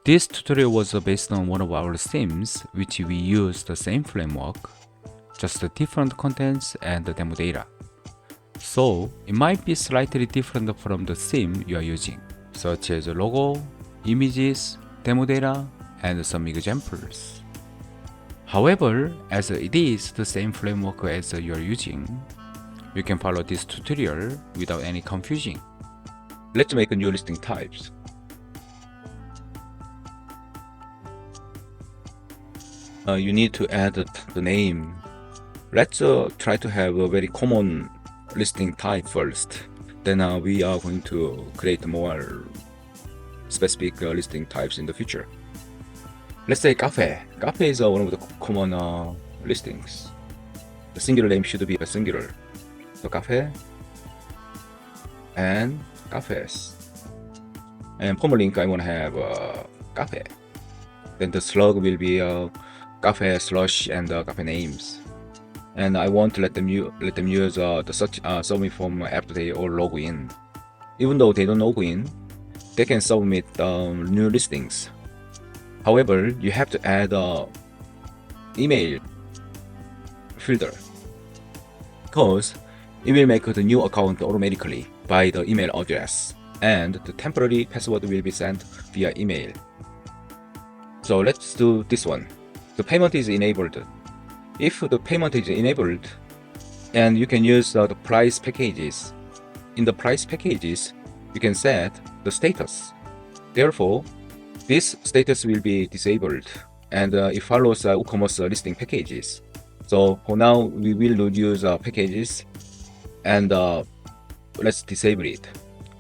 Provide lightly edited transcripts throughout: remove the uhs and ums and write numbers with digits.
This tutorial was based on one of our themes, which we use the same framework, just different contents and demo data. So it might be slightly different from the theme you are using, such as logo, images, demo data, and some examples. However, as it is the same framework as you are using, you can follow this tutorial without any confusion. Let's make a new listing types. You need to add the name. Let's try to have a very common listing type first. Then we are going to create more specific listing types in the future. Let's say cafe. Cafe is one of the common listings. The singular name should be a singular. So cafe and cafes. And permalink, I want to have cafe. Then the slug will be cafe slush and cafe names. And I want to let them use the search submit form after they all log in. Even though they don't log in, they can submit new listings. However, you have to add email filter, because it will make the new account automatically by the email address, and the temporary password will be sent via email. So let's do this one. The payment is enabled. If the payment is enabled, and you can use the price packages. In the price packages, you can set the status. Therefore, this status will be disabled, and it follows WooCommerce listing packages. So for now, we will use packages, and let's disable it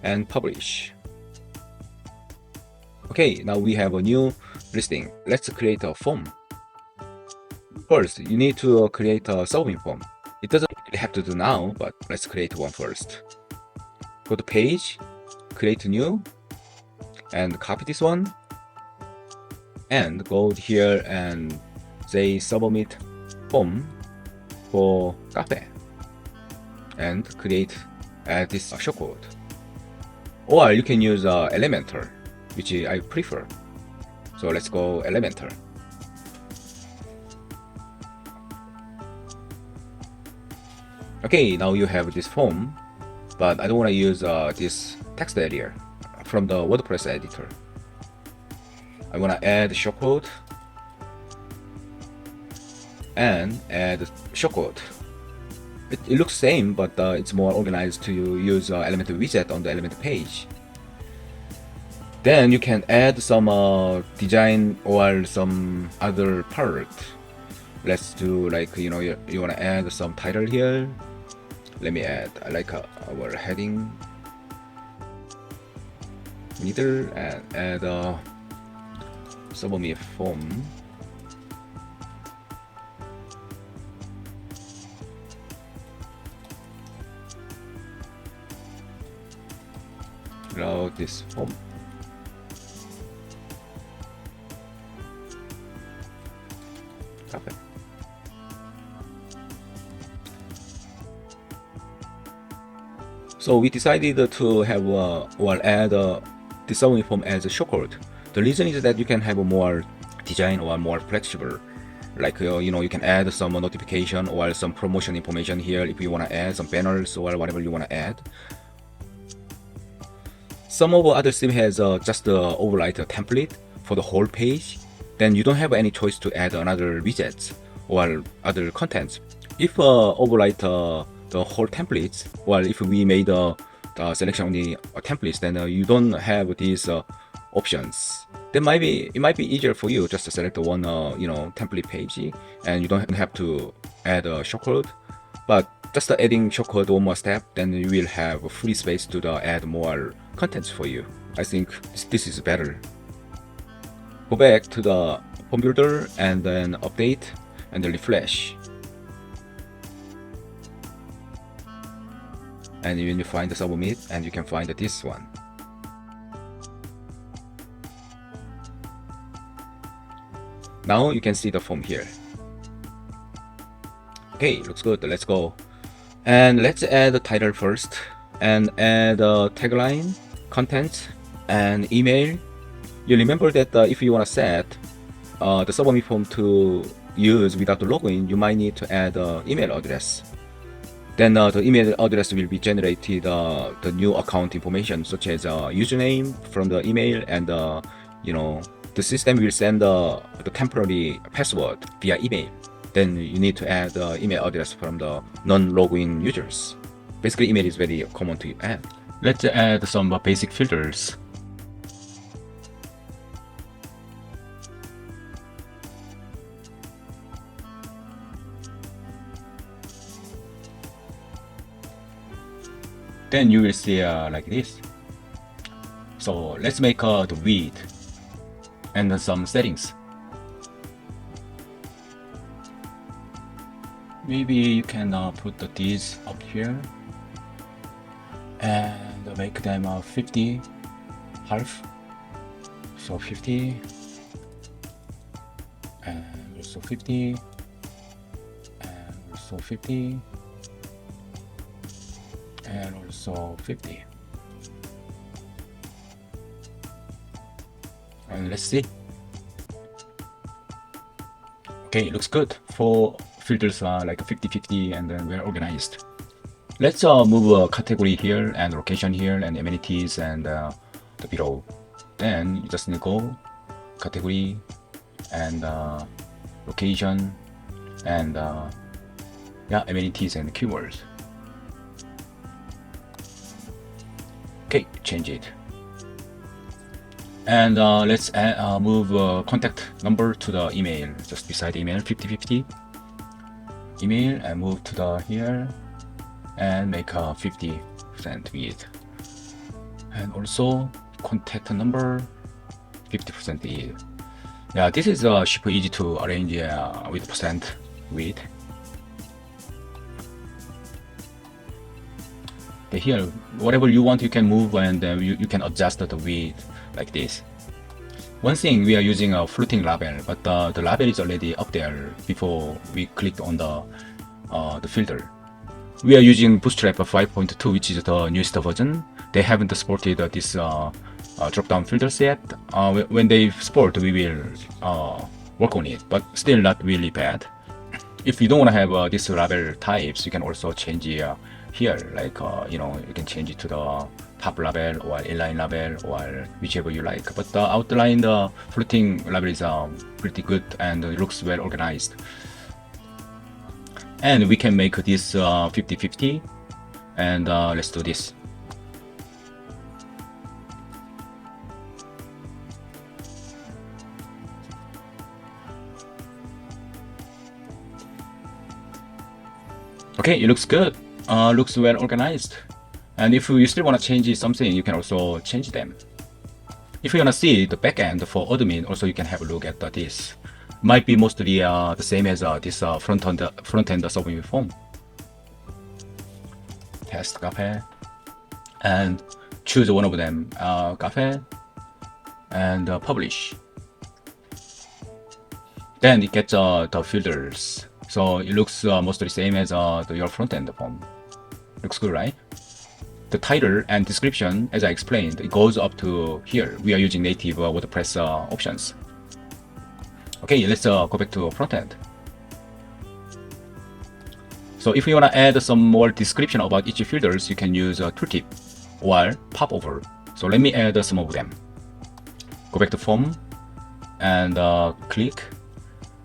and publish. Okay, now we have a new listing. Let's create a form. First, you need to create a submit form. It doesn't really have to do now, but let's create one first. Go to page, create new, and copy this one, and go here and say submit form for cafe, and add this shortcode. Or you can use Elementor, which I prefer. So let's go Elementor. Okay, now you have this form, but I don't want to use this text area from the WordPress editor. I want to add shortcode and add shortcode. It looks same, but it's more organized to use Elementor widget on the Elementor page. Then you can add some design or some other part. Let's do like, you want to add some title here. Let me add like our heading middle, and add submit form. Now this form. Okay. So we decided to have add the submit form as a shortcode. The reason is that you can have a more design or more flexible. Like you can add some notification or some promotion information here if you want to add some banners or whatever you want to add. Some of the other theme has just overwrite a template for the whole page. Then you don't have any choice to add another widgets or other contents. If overwrite the whole templates, well, if we made the selection only templates, then you don't have these options. Then it might be easier for you just to select one template page, and you don't have to add a shortcode. But just adding shortcode one more step, then you will have free space to add more contents for you. I think this is better. Go back to the form builder and then update and then refresh. And when you find the submit, and you can find this one. Now you can see the form here. Okay, looks good. Let's go. And let's add the title first, and add a tagline, content, and email, You remember that if you want to set the submit form to use without the login, you might need to add email address. Then the email address will be generated the new account information such as username from the email, and the system will send the temporary password via email. Then you need to add the email address from the non-login users. Basically, email is very common to add. Let's add some basic filters. Then you will see like this. So let's make the width and some settings. Maybe you can put these up here and make them 50 half. So 50 and also 50 and also 50 and also 50. And let's see. Okay, it looks good. 4 filters are like 50-50 and then we're organized. Let's move a category here and location here and amenities and the below. Then you just need to go category and location and yeah, amenities and keywords. Okay, change it. And let's move contact number to the email, just beside email, 50-50 email, and move to the here and make a 50% width. And also contact number 50% width. Yeah, this is super easy to arrange with percent width. Okay, here, whatever you want, you can move, and you can adjust the width like this. One thing, we are using a floating label, but the label is already up there before we clicked on the filter. We are using Bootstrap 5.2, which is the newest version. They haven't supported this drop-down filters yet. When they support, we will work on it, but still not really bad. If you don't want to have this label types, you can also change here, like you can change it to the top label or inline label or whichever you like. But the outline, the floating label is pretty good and it looks well organized. And we can make this 50-50, and let's do this. Okay, it looks good. Looks well organized. And if you still want to change something, you can also change them. If you want to see the backend for admin, also you can have a look at this. Might be mostly the same as this front-end submit form. Test cafe, and choose one of them, cafe, and publish. Then it gets the filters. So it looks mostly the same as your front-end form. Looks good, right? The title and description, as I explained, it goes up to here. We are using native WordPress options. Okay, let's go back to front-end. So if you want to add some more description about each filters, you can use tooltip or popover. So let me add some of them. Go back to form and click.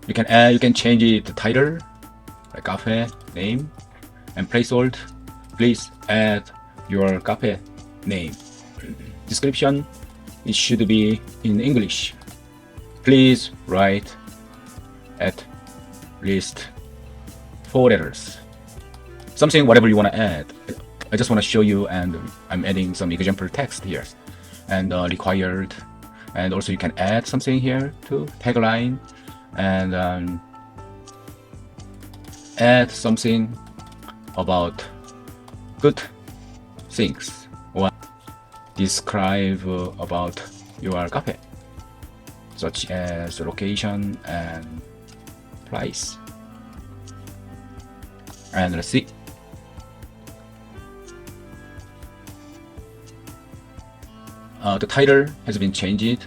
You can change it to title, like cafe name, and placeholder. Please add your cafe name. Description, it should be in English. Please write at least 4 letters. Something, whatever you want to add. I just want to show you, and I'm adding some example text here. And required, and also you can add something here too, tagline, and add something about good things, or describe about your cafe, such as location and price. And let's see. The title has been changed.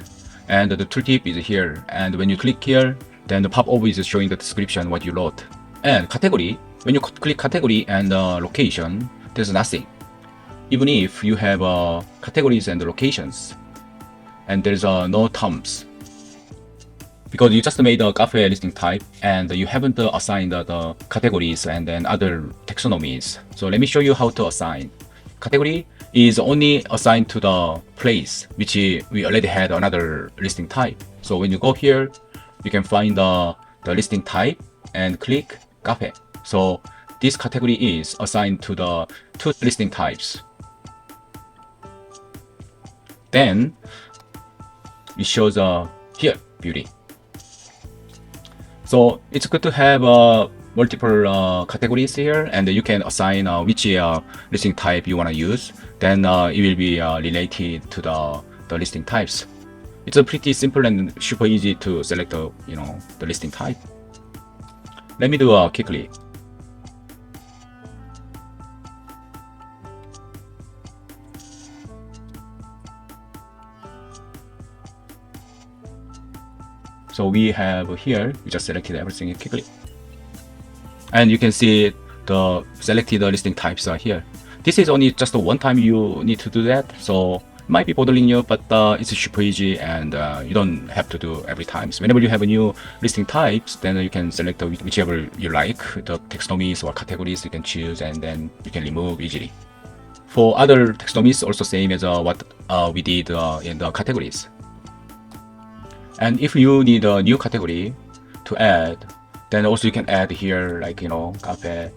and the tooltip is here. And when you click here, then the popover is showing the description what you wrote. And category, when you click category and location, there's nothing. Even if you have categories and locations, and there's no terms, because you just made a cafe listing type and you haven't assigned the categories and then other taxonomies. So let me show you how to assign. Category is only assigned to the place, which we already had another listing type. So when you go here, you can find the listing type and click cafe. So this category is assigned to the two listing types. Then it shows here, beauty. So it's good to have multiple categories here, and you can assign which listing type you want to use. Then it will be related to the listing types. It's a pretty simple and super easy to select the listing type. Let me do quickly. So we have here, we just selected everything quickly. And you can see the selected listing types are here. This is only just one time you need to do that. So it might be bothering you, but it's super easy and you don't have to do every time. So whenever you have a new listing types, then you can select whichever you like, the taxonomies or categories you can choose, and then you can remove easily. For other taxonomies, also same as what we did in the categories. And if you need a new category to add, then also you can add here, like, cafe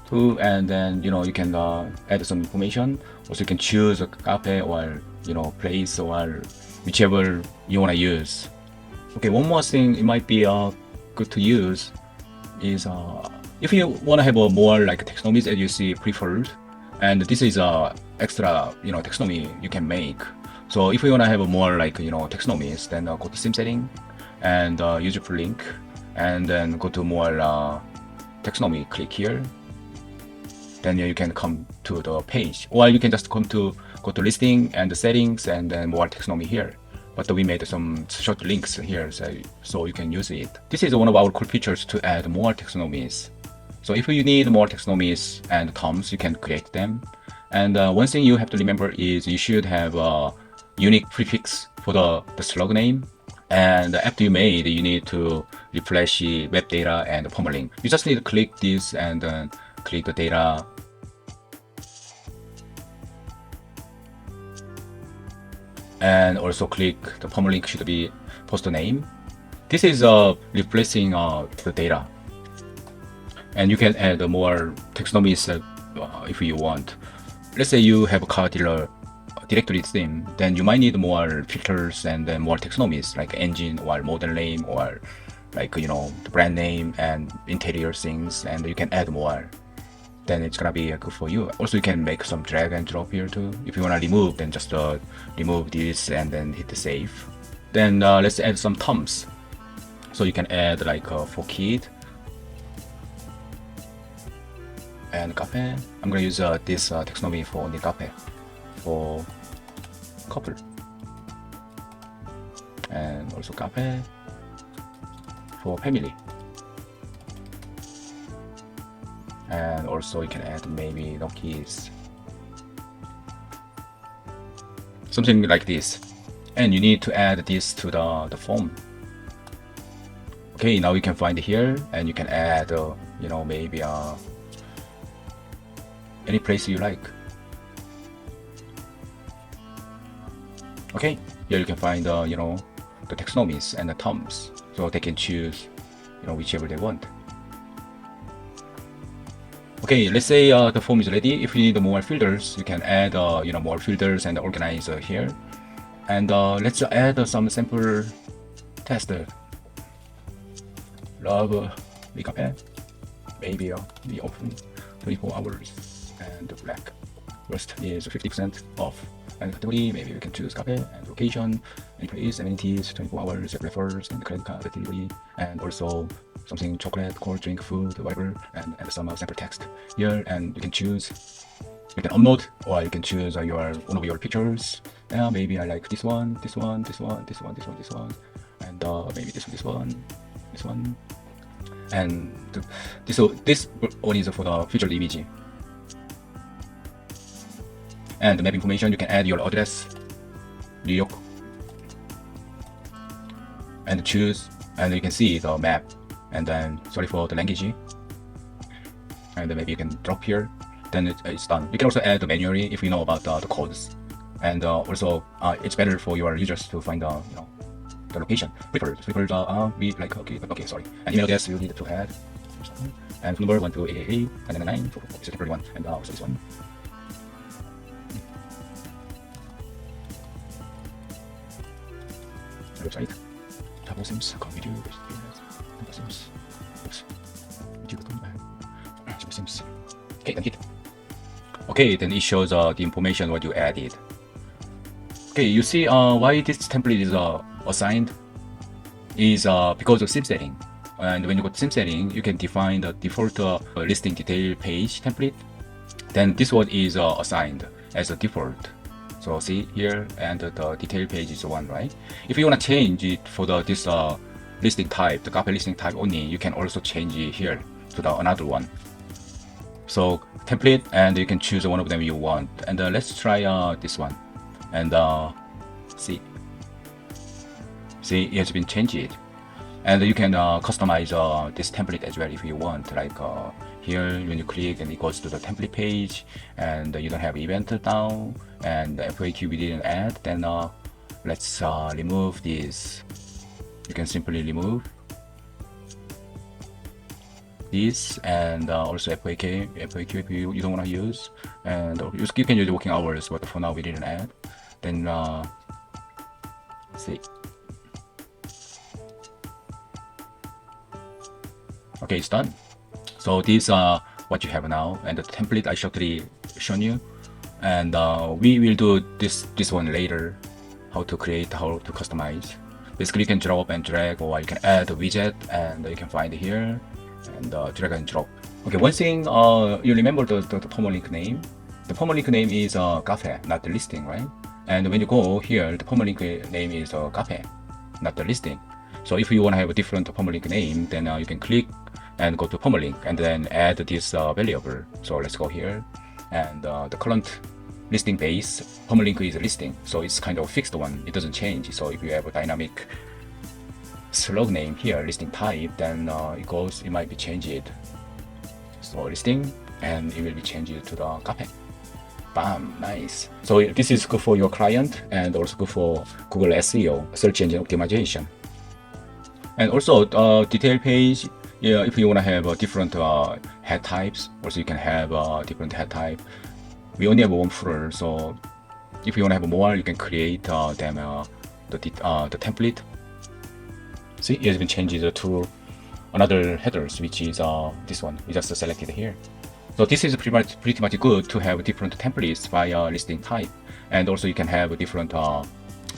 too, and then, you can add some information. Also you can choose a cafe or, place or whichever you want to use. Okay, one more thing it might be good to use is if you want to have a more like taxonomies as you see preferred, and this is a extra, taxonomy you can make. So if you want to have a more like, taxonomies, then go to theme setting and user permalink, and then go to more taxonomy, click here. Then you can come to the page, or you can just go to listing and the settings and then more taxonomy here. But we made some short links here, so you can use it. This is one of our cool features to add more taxonomies. So if you need more taxonomies and terms, you can create them. And one thing you have to remember is you should have a unique prefix for the slug name. And after you made, you need to refresh web data and permalink. You just need to click this and then click the data. And also click the permalink should be post name. This is replacing the data. And you can add more taxonomies if you want. Let's say you have a car dealer directory theme, then you might need more filters and then more taxonomies like engine or model name or like the brand name and interior things, and you can add more. Then it's gonna be good for you. Also you can make some drag and drop here too. If you wanna remove, then just remove this and then hit the save. Then let's add some terms. So you can add like for kid and cafe. I'm gonna use this taxonomy for only cafe. For couple and also cafe for family, and also you can add maybe no kids, something like this. And you need to add this to the form. Okay, now you can find it here, and you can add maybe any place you like. Okay, here you can find the taxonomies and the terms, so they can choose whichever they want. Okay, let's say the form is ready. If you need more filters, you can add more filters and organize here. And let's add some sample test. Love cafe, maybe be open 24 hours and black. First is 50% off. And category, maybe we can choose cafe, and location, any place, amenities, 24 hours, refers, and credit card delivery, and also something chocolate, cold drink, food, whatever, and some sample text here, and you can choose You can upload, or you can choose one of your pictures. Yeah, maybe I like this one, this one, this one, this one, this one, this one, and maybe this one, this one, and this one is for the featured image. And the map information, you can add your address, New York, and choose, and you can see the map, and then sorry for the language, and then maybe you can drop here, then it's done. You can also add manually if you know about the codes, and also it's better for your users to find the location. Preferred we like okay sorry, and email address you need to add, and phone number 12888 and then 9 for the temporary one, and also this one. Website, Javo Themes, video, Javo Themes, Javo Themes. Okay, then hit. Okay, then it shows the information what you added. Okay, you see why this template is assigned is because of theme setting. And when you go to theme setting, you can define the default listing detail page template. Then this one is assigned as a default. So see here, and the detail page is one, right? If you want to change it for this listing type, the Kape listing type only, you can also change it here to another one. So template, and you can choose one of them you want. And let's try this one, and see it has been changed. And you can customize this template as well if you want. Like here, when you click, and it goes to the template page, and you don't have event now, and FAQ we didn't add. Then let's remove this. You can simply remove this, and also FAQ if you don't want to use, and you can use working hours, but for now we didn't add. Then see. Okay, it's done. So these are what you have now, and the template I shortly shown you, and we will do this one later, how to create, how to customize. Basically you can drop and drag, or you can add a widget, and you can find it here, and drag and drop. Okay, one thing, you remember the permalink name. The permalink name is Cafe, not the listing, right? And when you go here, the permalink name is Cafe, not the listing. So if you want to have a different permalink name, then you can click and go to permalink, and then add this variable. So let's go here, and the current listing base permalink is a listing, so it's kind of a fixed one, it doesn't change. So if you have a dynamic slug name here, listing type, then it might be changed. So listing, and it will be changed to the Cafe. Bam, nice. So this is good for your client, and also good for Google SEO, search engine optimization. And also detail page, yeah, if you want to have different head types, also you can have different head type. We only have one footer, so if you want to have more, you can create them the template. See, it has been changed to another headers, which is this one. We just selected here. So this is pretty much good to have different templates via listing type, and also you can have different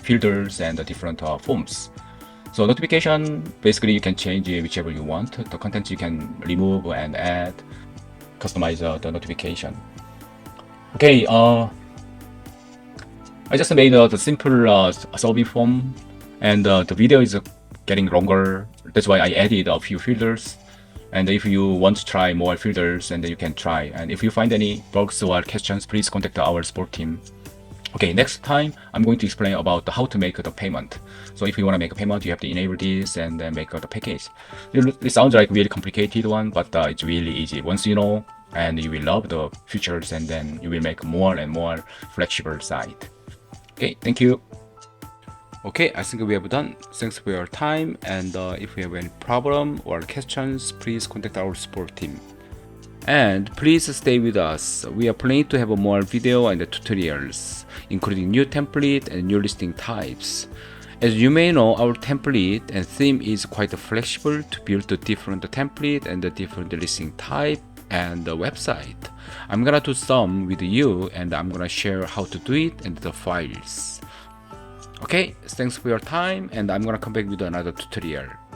filters and different forms. So notification, basically you can change whichever you want. The content you can remove and add, customize the notification. Okay, I just made the simple survey form, and the video is getting longer. That's why I added a few filters. And if you want to try more filters, and then you can try. And if you find any bugs or questions, please contact our support team. Okay, next time I'm going to explain about how to make the payment. So if you want to make a payment, you have to enable this and then make the package. It sounds like a really complicated one, but it's really easy. Once you know, and you will love the features, and then you will make more and more flexible site. Okay, thank you. Okay, I think we have done. Thanks for your time, and if you have any problem or questions, please contact our support team. And please stay with us. We are planning to have more video and tutorials, including new template and new listing types. As you may know, our template and theme is quite flexible to build a different template and a different listing type and the website. I'm gonna do some with you, and I'm gonna share how to do it and the files. Okay, thanks for your time, and I'm gonna come back with another tutorial.